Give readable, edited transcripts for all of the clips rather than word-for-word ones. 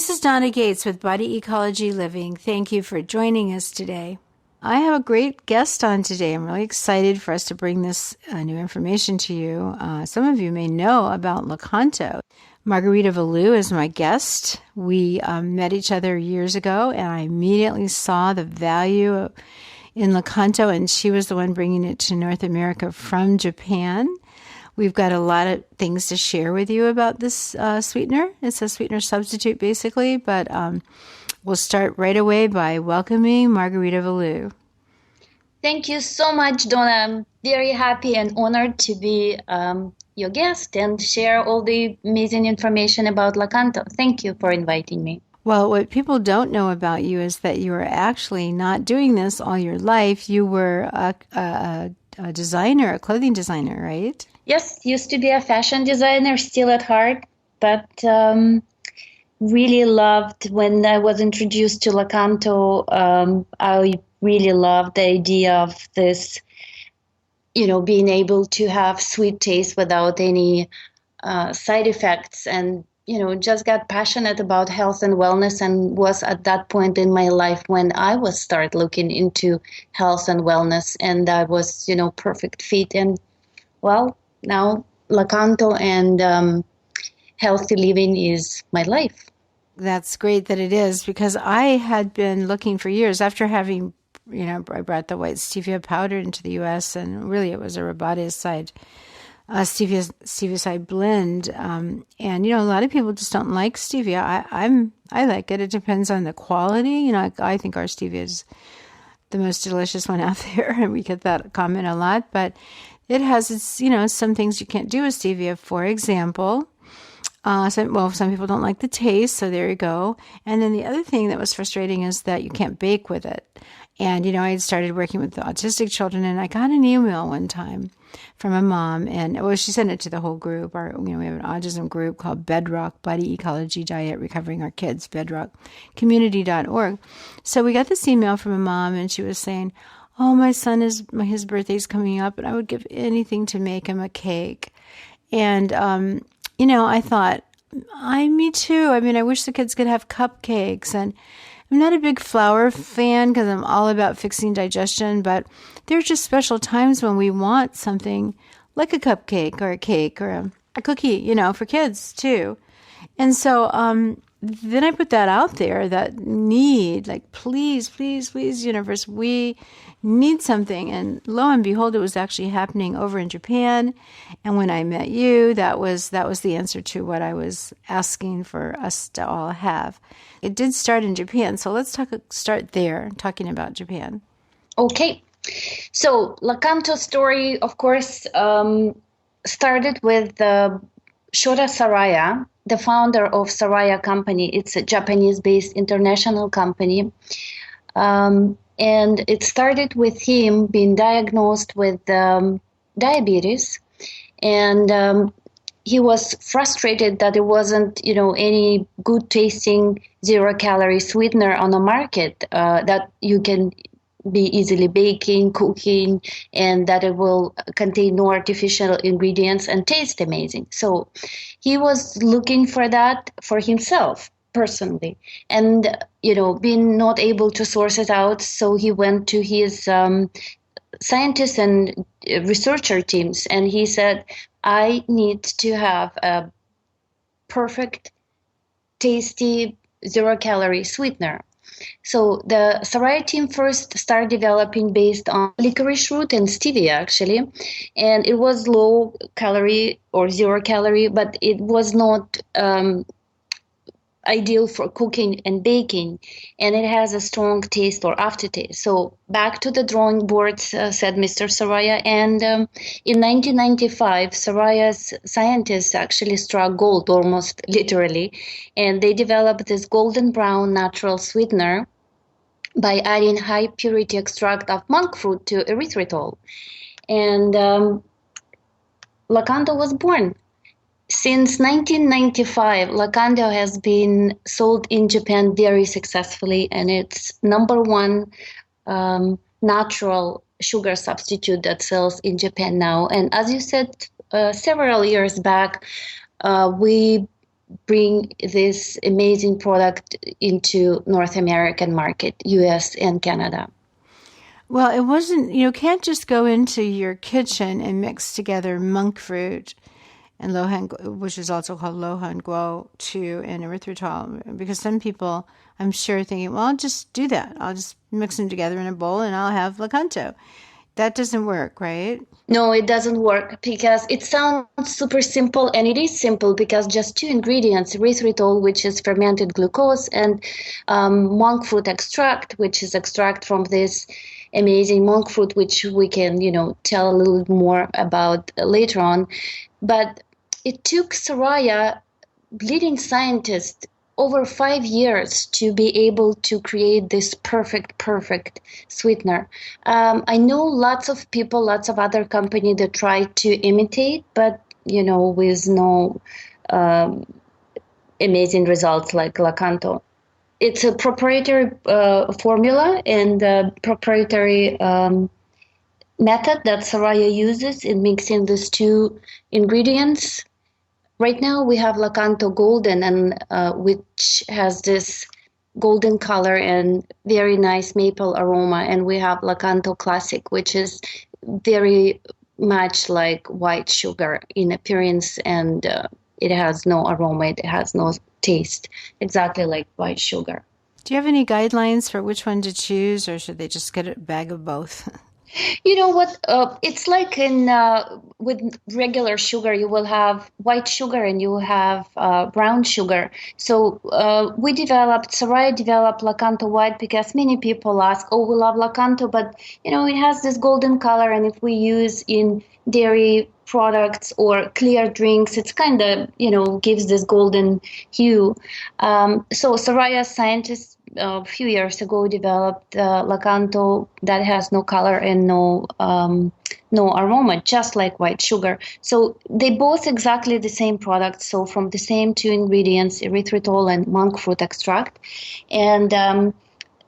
This is Donna Gates with Body Ecology Living. Thank you for joining us today. I have a great guest on today. I'm really excited for us to bring this new information to you. Some of you may know about Lakanto. Margarita Valou is my guest. We met each other years ago, and I immediately saw the value in Likanto, and she was the one bringing it to North America from Japan. We've got a lot of things to share with you about this sweetener. It's a sweetener substitute, basically, but we'll start right away by welcoming Margarita Valou. Thank you so much, Donna. I'm very happy and honored to be your guest and share all the amazing information about Lakanto. Thank you for inviting me. Well, what people don't know about you is that you were actually not doing this all your life. You were a designer, a clothing designer, right? Yes, used to be a fashion designer, still at heart, but really loved when I was introduced to Lakanto. I really loved the idea of this, being able to have sweet taste without any side effects, and just got passionate about health and wellness, and was at that point in my life when I was start looking into health and wellness, and I was, perfect fit. And well, now Lakanto and healthy living is my life. That's great that it is, because I had been looking for years after having, I brought the white stevia powder into the U.S., and really it was a Robatiside stevia blend, and a lot of people just don't like stevia. I like it. It depends on the quality. I think our stevia is the most delicious one out there, and we get that comment a lot. But it has its some things you can't do with stevia. For example, some people don't like the taste, so there you go. And then the other thing that was frustrating is that you can't bake with it. And I had started working with the autistic children, and I got an email one time from a mom, and she sent it to the whole group. We have an autism group called Bedrock Body Ecology Diet Recovering Our Kids, bedrockcommunity.org. So we got this email from a mom, and she was saying, "Oh, my son his birthday's coming up, and I would give anything to make him a cake." And I thought, me too. I mean, I wish the kids could have cupcakes, and I'm not a big flour fan because I'm all about fixing digestion, but there are just special times when we want something like a cupcake or a cake or a cookie, for kids too. And so then I put that out there, that need, like, please, please, please, universe, we need something. And lo and behold, it was actually happening over in Japan. And when I met you, that was the answer to what I was asking for us to all have. It did start in Japan. So let's start there, talking about Japan. Okay. So Lakanto story, of course, started with Shota Saraya, the founder of Saraya Company. It's a Japanese-based international company. And it started with him being diagnosed with diabetes. And he was frustrated that there wasn't, any good tasting zero-calorie sweetener on the market that you can be easily baking, cooking, and that it will contain no artificial ingredients and taste amazing. So he was looking for that for himself personally, and being not able to source it out, so he went to his scientists and researcher teams, and he said, I need to have a perfect, tasty, zero-calorie sweetener. So the Saraya team first started developing based on licorice root and stevia, actually. And it was low calorie or zero calorie, but it was not ideal for cooking and baking. And it has a strong taste or aftertaste. So back to the drawing board, said Mr. Saraya. And in 1995, Saraya's scientists actually struck gold, almost literally. And they developed this golden brown natural sweetener by adding high purity extract of monk fruit to erythritol. And Lakanto was born. Since 1995, Lakanto has been sold in Japan very successfully, and it's number one natural sugar substitute that sells in Japan now. And as you said, several years back, we bring this amazing product into North American market, US and Canada. Well, it wasn't, you can't just go into your kitchen and mix together monk fruit and which is also called Non-Gmo, and erythritol, because some people, I'm sure, thinking, well, I'll just do that. I'll just mix them together in a bowl and I'll have Lakanto. That doesn't work, right? No, it doesn't work because it sounds super simple, and it is simple because just two ingredients, erythritol, which is fermented glucose, and monk fruit extract, which is extract from this amazing monk fruit, which we can, tell a little more about later on. But it took Saraya, leading scientist, over 5 years to be able to create this perfect sweetener. I know lots of people, lots of other companies that try to imitate, but with no amazing results like Lakanto. It's a proprietary formula and proprietary method that Saraya uses in mixing these two ingredients. Right now we have Lakanto Golden, and which has this golden color and very nice maple aroma, and we have Lakanto Classic, which is very much like white sugar in appearance, and it has no aroma, it has no taste, exactly like white sugar. Do you have any guidelines for which one to choose, or should they just get a bag of both? You know what? It's like with regular sugar, you will have white sugar and you have brown sugar. So Saraya developed Lakanto White because many people ask, oh, we love Lakanto, but it has this golden color, and if we use in dairy products or clear drinks, it's kind of gives this golden hue. So Saraya scientists a few years ago developed Lakanto that has no color and no aroma, just like white sugar. So they both exactly the same product. So from the same two ingredients, erythritol and monk fruit extract, and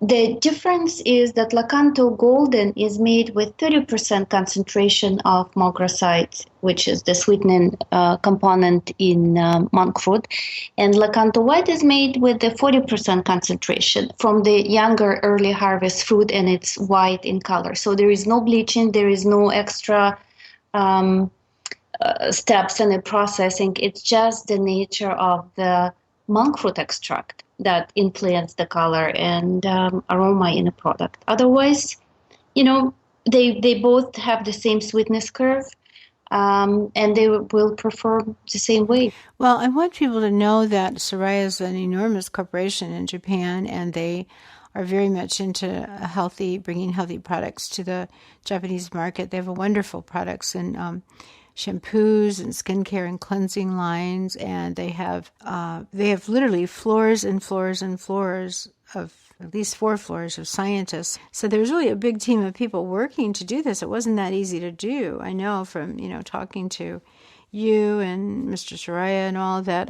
the difference is that Lakanto Golden is made with 30% concentration of mogroside, which is the sweetening component in monk fruit. And Lakanto White is made with the 40% concentration from the younger early harvest fruit, and it's white in color. So there is no bleaching, there is no extra steps in the processing. It's just the nature of the monk fruit extract that influence the color and aroma in a product. Otherwise, they both have the same sweetness curve, and they will perform the same way. Well, I want people to know that Saraya is an enormous corporation in Japan, and they are very much into bringing healthy products to the Japanese market. They have wonderful products and shampoos and skincare and cleansing lines, and they have literally floors and floors and floors of at least 4 floors of scientists. So there's really a big team of people working to do this. It wasn't that easy to do. I know from talking to you and Mr. Saraya and all that.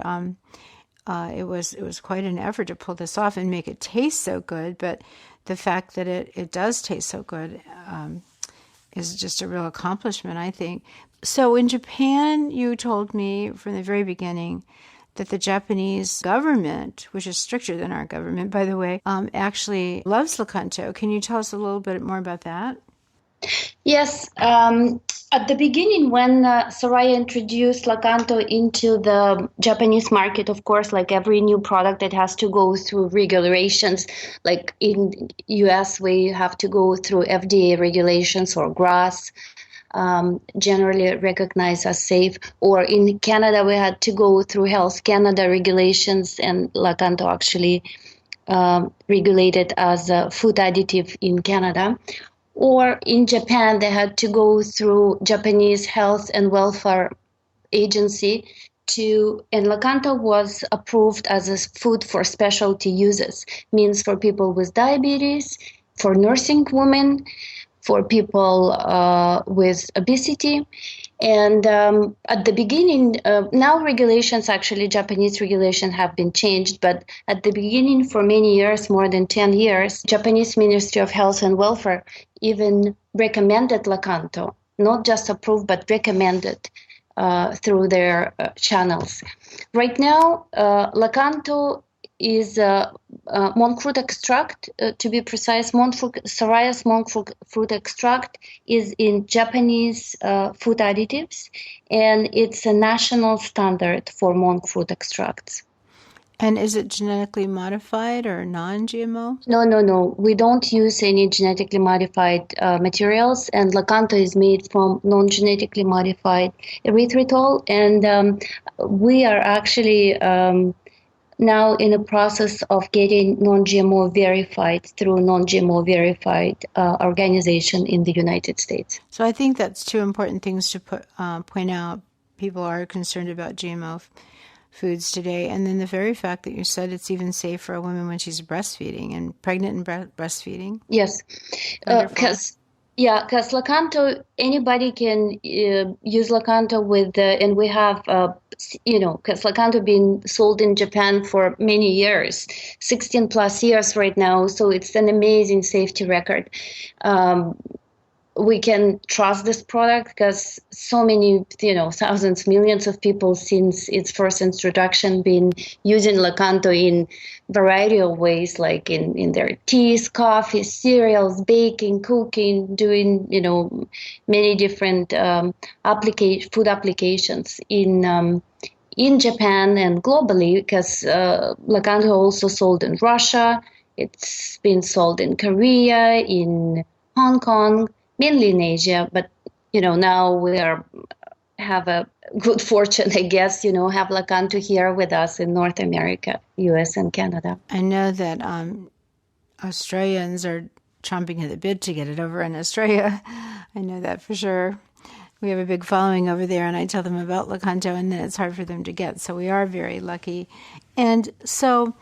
It was quite an effort to pull this off and make it taste so good. But the fact that it does taste so good is just a real accomplishment, I think. So in Japan, you told me from the very beginning that the Japanese government, which is stricter than our government, by the way, actually loves Likanto. Can you tell us a little bit more about that? Yes. At the beginning, when Saraya introduced Lakanto into the Japanese market, of course, like every new product, it has to go through regulations. Like in US, we have to go through FDA regulations or GRAS, generally recognized as safe. Or in Canada, we had to go through Health Canada regulations, and Lakanto actually regulated as a food additive in Canada. Or in Japan, they had to go through Japanese Health and Welfare Agency and Lakanto was approved as a food for specialty uses, means for people with diabetes, for nursing women, for people with obesity. And at the beginning, now regulations, actually Japanese regulations have been changed, but at the beginning for many years, more than 10 years, Japanese Ministry of Health and Welfare even recommended Lakanto, not just approved, but recommended through their channels. Right now, Lakanto is monk fruit extract, to be precise. Saraya's monk fruit extract is in Japanese food additives, and it's a national standard for monk fruit extracts. And is it genetically modified or non-GMO? No. We don't use any genetically modified materials, and Lakanto is made from non-genetically modified erythritol, and we are actually now in the process of getting non-GMO verified through non-GMO verified organization in the United States. So I think that's two important things to point out. People are concerned about GMO foods today, and then the very fact that you said it's even safe for a woman when she's breastfeeding and pregnant and breastfeeding. Yes, because Lakanto, anybody can use Lakanto with, and we have, because Lakanto been sold in Japan for many years, 16 plus years right now, so it's an amazing safety record. We can trust this product because so many, thousands, millions of people since its first introduction been using Lakanto in variety of ways, like in their teas, coffee, cereals, baking, cooking, doing, many different food applications in Japan and globally, because Lakanto also sold in Russia. It's been sold in Korea, in Hong Kong, mainly in Asia, but now we have a good fortune, I guess, have Lakanto here with us in North America, US and Canada. I know that Australians are chomping at the bit to get it over in Australia. I know that for sure. We have a big following over there, and I tell them about Lakanto, and then it's hard for them to get. So we are very lucky. And so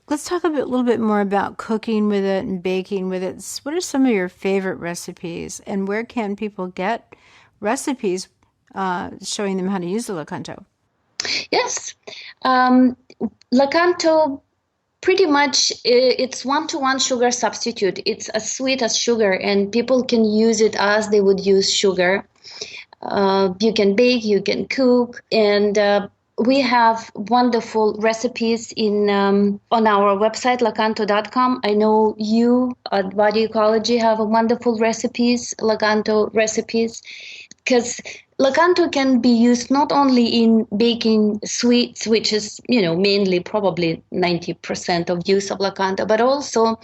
let's talk a little bit more about cooking with it and baking with it. What are some of your favorite recipes, and where can people get recipes showing them how to use the Lakanto? Yes. Lakanto, pretty much, it's one-to-one sugar substitute. It's as sweet as sugar, and people can use it as they would use sugar. You can bake, you can cook, and we have wonderful recipes on our website, lakanto.com. I know you at Body Ecology have wonderful recipes, Lakanto recipes, because Lakanto can be used not only in baking sweets, which is, mainly probably 90% of use of Lakanto, but also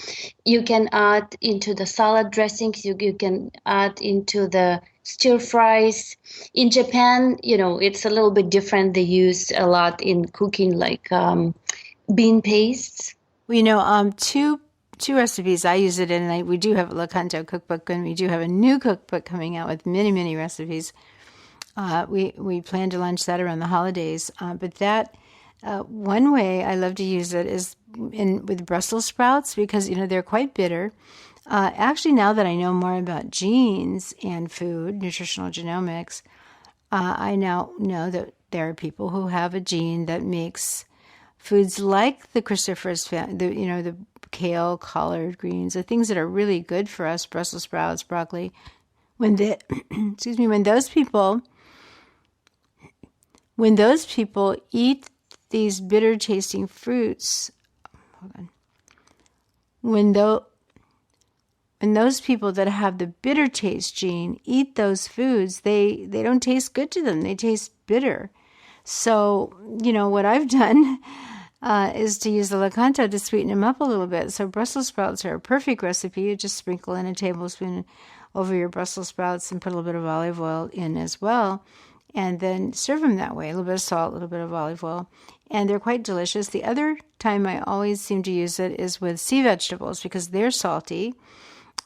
you can add into the salad dressings, you can add into the stir fries. In Japan, it's a little bit different. They use a lot in cooking, like bean pastes. Well, two recipes I use it in, and we do have a Lakanto cookbook, and we do have a new cookbook coming out with many, many recipes. We plan to launch that around the holidays. But that one way I love to use it is with Brussels sprouts, because they're quite bitter. Actually, now that I know more about genes and food, nutritional genomics, I now know that there are people who have a gene that makes foods like the cruciferous, the kale, collard greens, the things that are really good for us, Brussels sprouts, broccoli. When those people eat these bitter tasting fruits, when those people that have the bitter taste gene eat those foods, they don't taste good to them. They taste bitter. So, what I've done is to use the Lakanto to sweeten them up a little bit. So Brussels sprouts are a perfect recipe. You just sprinkle in a tablespoon over your Brussels sprouts and put a little bit of olive oil in as well. And then serve them that way. A little bit of salt, a little bit of olive oil. And they're quite delicious. The other time I always seem to use it is with sea vegetables, because they're salty.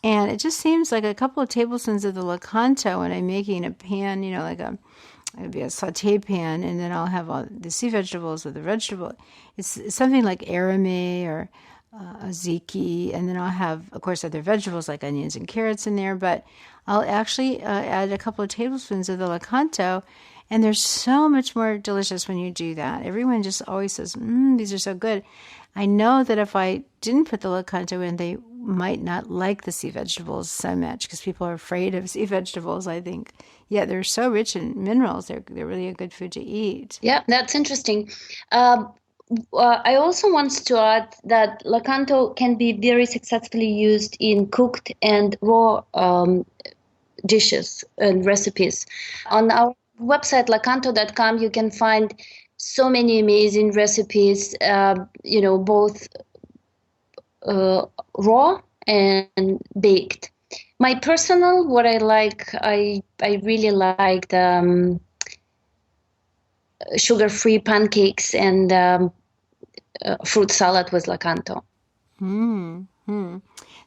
And it just seems like a couple of tablespoons of the Lakanto when I'm making a pan, it'd be a saute pan, and then I'll have all the sea vegetables or the vegetable. It's something like arame or aziki, and then I'll have, of course, other vegetables like onions and carrots in there, but I'll actually add a couple of tablespoons of the Lakanto, and they're so much more delicious when you do that. Everyone just always says, these are so good. I know that if I didn't put the Lakanto in, they might not like the sea vegetables so much because people are afraid of sea vegetables, I think. Yet they're so rich in minerals. They're really a good food to eat. Yeah, that's interesting. I also want to add that Lakanto can be very successfully used in cooked and raw dishes and recipes. On our website, lakanto.com, you can find so many amazing recipes, both raw and baked. My personal, what I like, I really like the sugar-free pancakes and fruit salad with Lakanto.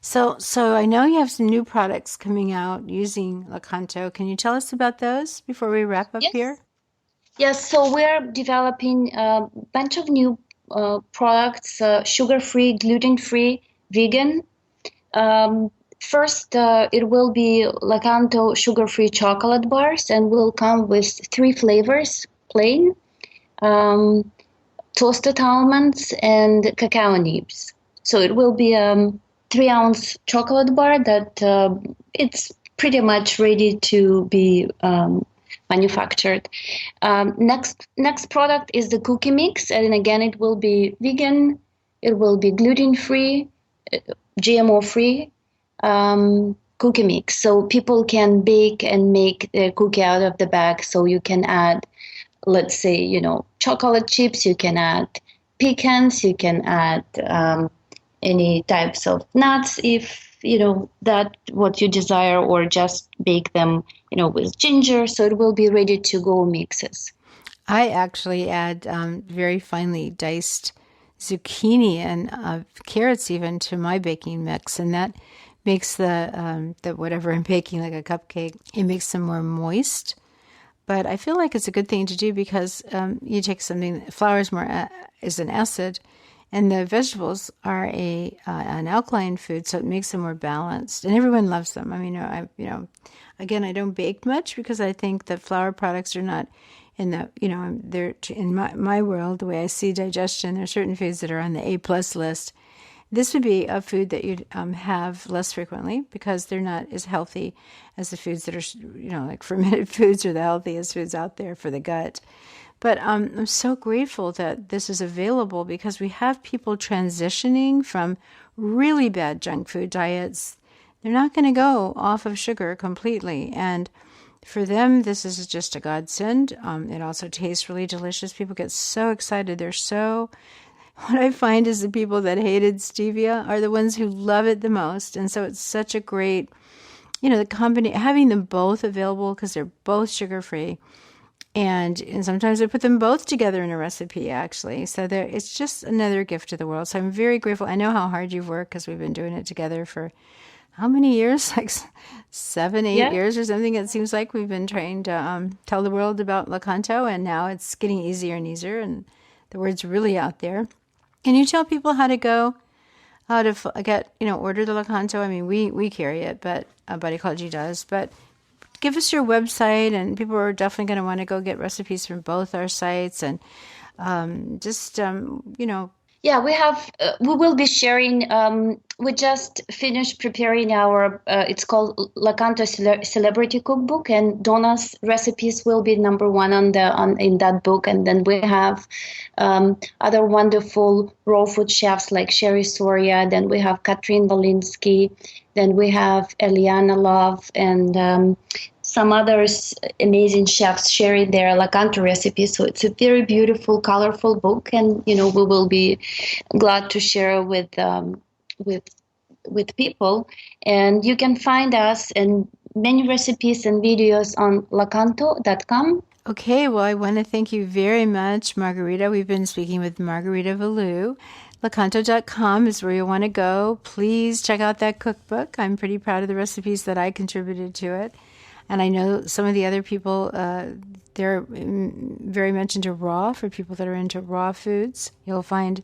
So I know you have some new products coming out using Lakanto. Can you tell us about those before we wrap up here? Yes, so we're developing a bunch of new products, sugar-free, gluten-free, vegan. First, it will be Lakanto sugar-free chocolate bars, and will come with 3 flavors: plain, toasted almonds, and cacao nibs. So it will be a 3-ounce chocolate bar that it's pretty much ready to be manufactured. Next product is the cookie mix, and again, it will be vegan, it will be gluten-free, GMO-free cookie mix. So people can bake and make their cookie out of the bag. So you can add, let's say, chocolate chips, you can add pecans, you can add any types of nuts if that what you desire, or just bake them with ginger, so it will be ready to go mixes. I actually add very finely diced zucchini and carrots even to my baking mix, and that makes the whatever I'm baking, like a cupcake, it makes them more moist. But I feel like it's a good thing to do because you take something, flour is is an acid, and the vegetables are an alkaline food, so it makes them more balanced, and everyone loves them. I mean, again, I don't bake much because I think that flour products are not in the, they're in my world, the way I see digestion. There are certain foods that are on the A+ list. This would be a food that you'd have less frequently because they're not as healthy as the foods that are, like fermented foods are the healthiest foods out there for the gut. But I'm so grateful that this is available because we have people transitioning from really bad junk food diets. They're not going to go off of sugar completely. And for them, this is just a godsend. It also tastes really delicious. People get so excited. What I find is the people that hated stevia are the ones who love it the most. And so it's such a great, having them both available because they're both sugar-free. And sometimes I put them both together in a recipe, actually. So it's just another gift to the world. So I'm very grateful. I know how hard you've worked because we've been doing it together for how many years? Like 7, 8 years or something. It seems like we've been trying to tell the world about Likanto, and now it's getting easier and easier, and the word's really out there. Can you tell people how to get, order the Likanto? I mean, we carry it, but Body Ecology does. But give us your website, and people are definitely going to want to go get recipes from both our sites, and Yeah, we will be sharing, we just finished preparing our, it's called Lakanto Celebrity Cookbook, and Donna's recipes will be number 1 in that book. And then we have other wonderful raw food chefs like Sherry Soria, then we have Katrin Walensky, then we have Eliana Love, and some others amazing chefs sharing their Lakanto recipes. So it's a very beautiful, colorful book, and we will be glad to share with people. And you can find us and many recipes and videos on lakanto.com. Okay, well, I want to thank you very much, Margarita. We've been speaking with Margarita Valou. Lakanto.com is where you want to go. Please check out that cookbook. I'm pretty proud of the recipes that I contributed to it. And I know some of the other people, they're very much into raw, for people that are into raw foods. You'll find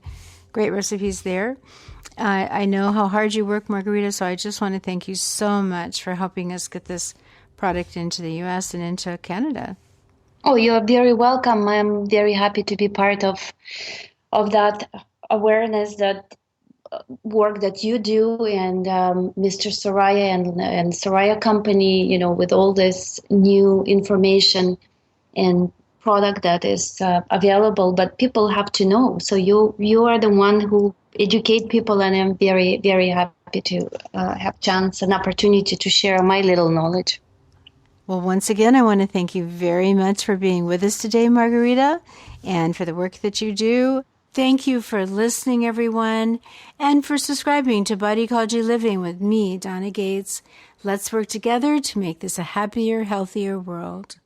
great recipes there. I know how hard you work, Margarita, so I just want to thank you so much for helping us get this product into the U.S. and into Canada. Oh, you're very welcome. I'm very happy to be part of that awareness that work that you do and Mr. Saraya and Saraya Company, with all this new information and product that is available, but people have to know. So you are the one who educate people, and I'm very, very happy to have chance and opportunity to share my little knowledge. Well, once again, I want to thank you very much for being with us today, Margarita, and for the work that you do. Thank you for listening, everyone, and for subscribing to Body Ecology Living with me, Donna Gates. Let's work together to make this a happier, healthier world.